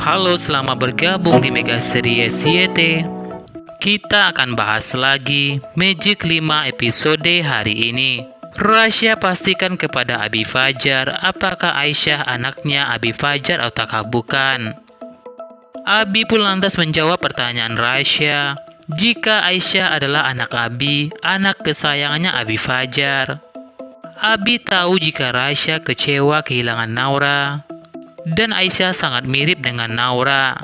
Halo, selamat bergabung di Mega Series YT. Kita akan bahas lagi Magic 5 episode hari ini. Rasya pastikan kepada Abi Fajar apakah Aisyah anaknya Abi Fajar ataukah bukan. Abi pun lantas menjawab pertanyaan Rasya jika Aisyah adalah anak Abi, anak kesayangannya Abi Fajar. Abi tahu jika Rasya kecewa kehilangan Naura dan Aisyah sangat mirip dengan Naura.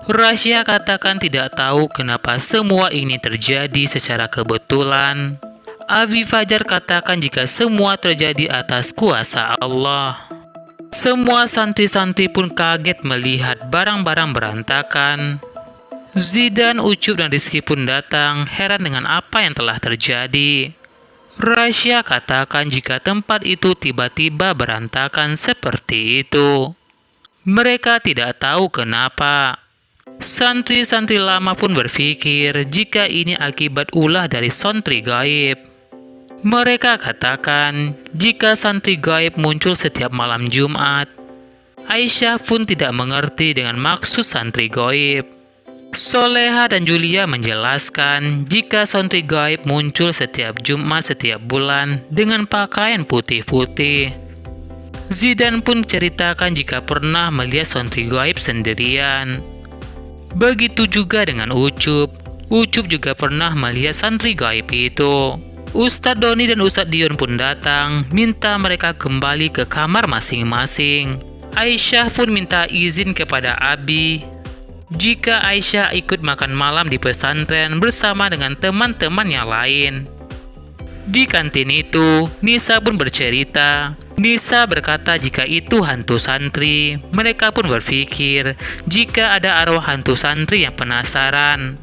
Rasya katakan tidak tahu kenapa semua ini terjadi secara kebetulan. Abi Fajar katakan jika semua terjadi atas kuasa Allah. Semua santri-santri pun kaget melihat barang-barang berantakan. Zidan, Ucup, dan Rizky pun datang heran dengan apa yang telah terjadi. Rasya katakan jika tempat itu tiba-tiba berantakan seperti itu. Mereka tidak tahu kenapa. Santri-santri lama pun berpikir jika ini akibat ulah dari santri gaib. Mereka katakan jika santri gaib muncul setiap malam Jumat. Aisyah pun tidak mengerti dengan maksud santri gaib. Soleha dan Julia menjelaskan jika santri gaib muncul setiap Jumat setiap bulan dengan pakaian putih-putih. Zidan pun ceritakan jika pernah melihat santri gaib sendirian. Begitu juga dengan Ucup. Ucup juga pernah melihat santri gaib itu. Ustadz Doni dan Ustadz Dion pun datang minta mereka kembali ke kamar masing-masing. Aisyah pun minta izin kepada Abi jika Aisyah ikut makan malam di pesantren bersama dengan teman-teman yang lain. Di kantin itu, Nisa pun bercerita. Nisa berkata jika itu hantu santri. Mereka pun berpikir jika ada arwah hantu santri yang penasaran.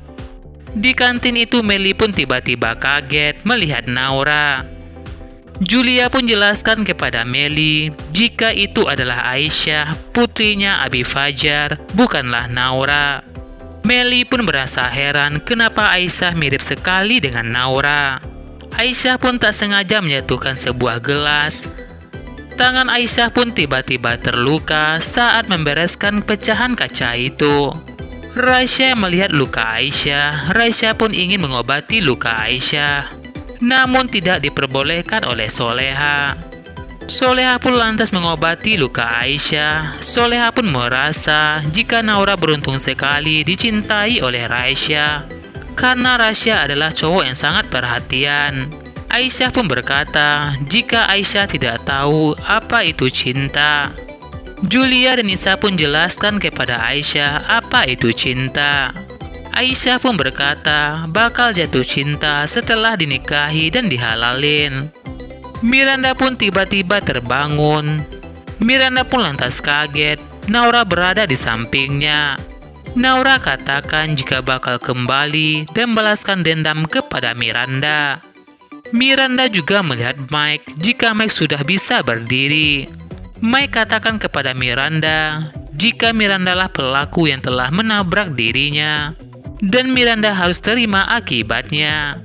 Di kantin itu Meli pun tiba-tiba kaget melihat Naura. Julia pun jelaskan kepada Meli jika itu adalah Aisyah, putrinya Abi Fajar, bukanlah Naura. Meli pun merasa heran kenapa Aisyah mirip sekali dengan Naura. Aisyah pun tak sengaja menjatuhkan sebuah gelas. Tangan Aisyah pun tiba-tiba terluka saat membereskan pecahan kaca itu. Rasya melihat luka Aisyah. Rasya pun ingin mengobati luka Aisyah, namun tidak diperbolehkan oleh Soleha. Soleha pun lantas mengobati luka Aisyah. Soleha pun merasa jika Naura beruntung sekali dicintai oleh Rasya, karena Rasya adalah cowok yang sangat perhatian. Aisyah pun berkata jika Aisyah tidak tahu apa itu cinta. Julia dan Nisa pun jelaskan kepada Aisyah apa itu cinta. Aisyah pun berkata bakal jatuh cinta setelah dinikahi dan dihalalin. Miranda pun tiba-tiba terbangun. Miranda pun lantas kaget. Naura berada di sampingnya. Naura katakan jika bakal kembali dan balaskan dendam kepada Miranda. Miranda juga melihat Mike jika Mike sudah bisa berdiri. Mike katakan kepada Miranda jika Miranda lah pelaku yang telah menabrak dirinya dan Miranda harus terima akibatnya.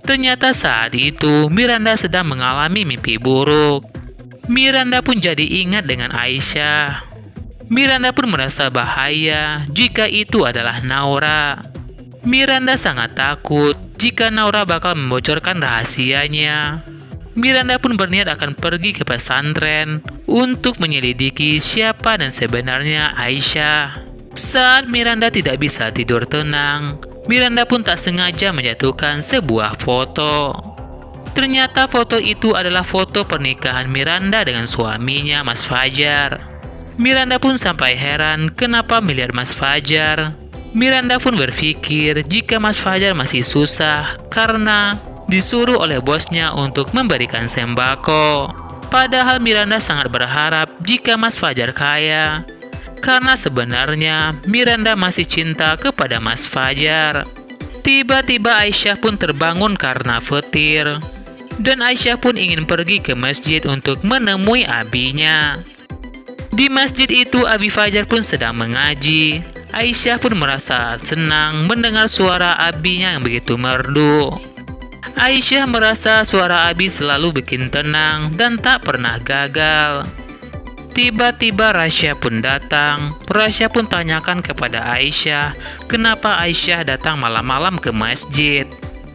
Ternyata saat itu Miranda sedang mengalami mimpi buruk. Miranda pun jadi ingat dengan Aisyah. Miranda pun merasa bahaya jika itu adalah Naura. Miranda sangat takut jika Naura bakal membocorkan rahasianya. Miranda pun berniat akan pergi ke pesantren untuk menyelidiki siapa dan sebenarnya Aisyah. Saat Miranda tidak bisa tidur tenang, Miranda pun tak sengaja menjatuhkan sebuah foto. Ternyata foto itu adalah foto pernikahan Miranda dengan suaminya, Mas Fajar. Miranda pun sampai heran kenapa melihat Mas Fajar. Miranda pun berpikir jika Mas Fajar masih susah karena disuruh oleh bosnya untuk memberikan sembako. Padahal Miranda sangat berharap jika Mas Fajar kaya, karena sebenarnya Miranda masih cinta kepada Mas Fajar. Tiba-tiba Aisyah pun terbangun karena petir, dan Aisyah pun ingin pergi ke masjid untuk menemui abinya. Di masjid itu Abi Fajar pun sedang mengaji. Aisyah pun merasa senang mendengar suara abinya yang begitu merdu. Aisyah merasa suara Abi selalu bikin tenang dan tak pernah gagal. Tiba-tiba Rasya pun datang. Rasya pun tanyakan kepada Aisyah, kenapa Aisyah datang malam-malam ke masjid.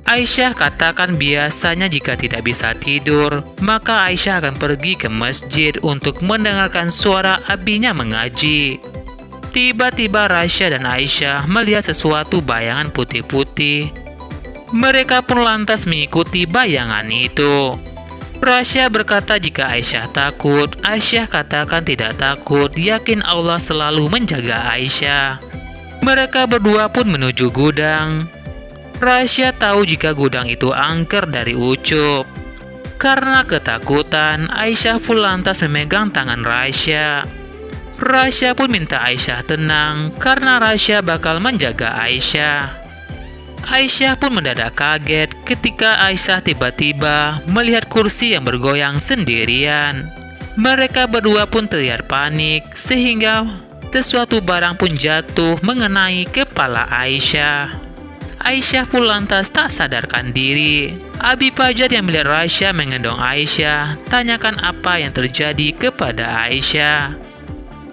Aisyah katakan biasanya jika tidak bisa tidur, maka Aisyah akan pergi ke masjid untuk mendengarkan suara abinya mengaji. Tiba-tiba Rasya dan Aisyah melihat sesuatu bayangan putih-putih. Mereka pun lantas mengikuti bayangan itu. Rasya berkata jika Aisyah takut, Aisyah katakan tidak takut, yakin Allah selalu menjaga Aisyah. Mereka berdua pun menuju gudang. Rasya tahu jika gudang itu angker dari Ucup. Karena ketakutan, Aisyah pun lantas memegang tangan Rasya. Rasya pun minta Aisyah tenang, karena Rasya bakal menjaga Aisyah. Aisyah pun mendadak kaget ketika Aisyah tiba-tiba melihat kursi yang bergoyang sendirian. Mereka berdua pun terlihat panik sehingga sesuatu barang pun jatuh mengenai kepala Aisyah. Aisyah pun lantas tak sadarkan diri. Abi Fajar yang melihat Rasya menggendong Aisyah tanyakan apa yang terjadi kepada Aisyah.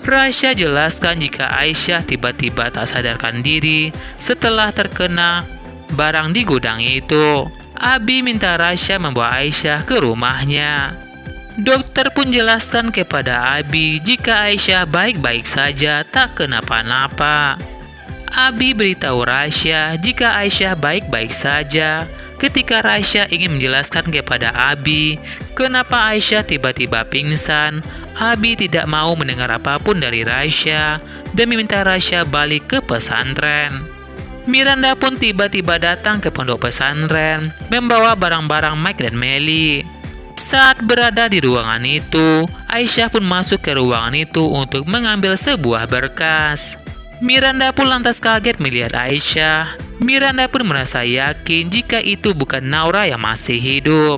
Rasya jelaskan jika Aisyah tiba-tiba tak sadarkan diri setelah terkena barang di gudang itu. Abi minta Rasya membawa Aisyah ke rumahnya. Dokter pun jelaskan kepada Abi jika Aisyah baik-baik saja, tak kenapa-napa. Abi beritahu Rasya jika Aisyah baik-baik saja. Ketika Rasya ingin menjelaskan kepada Abi kenapa Aisyah tiba-tiba pingsan, Abi tidak mau mendengar apapun dari Rasya dan meminta Rasya balik ke pesantren. Miranda pun tiba-tiba datang ke pondok pesantren membawa barang-barang Mike dan Melly. Saat berada di ruangan itu, Aisyah pun masuk ke ruangan itu untuk mengambil sebuah berkas. Miranda pun lantas kaget melihat Aisyah. Miranda pun merasa yakin jika itu bukan Naura yang masih hidup.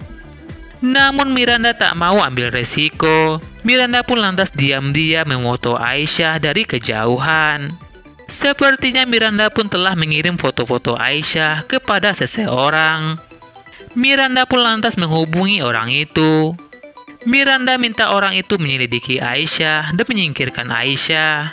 Namun Miranda tak mau ambil resiko. Miranda pun lantas diam-diam memoto Aisyah dari kejauhan. Sepertinya Miranda pun telah mengirim foto-foto Aisyah kepada seseorang. Miranda pun lantas menghubungi orang itu. Miranda minta orang itu menyelidiki Aisyah dan menyingkirkan Aisyah.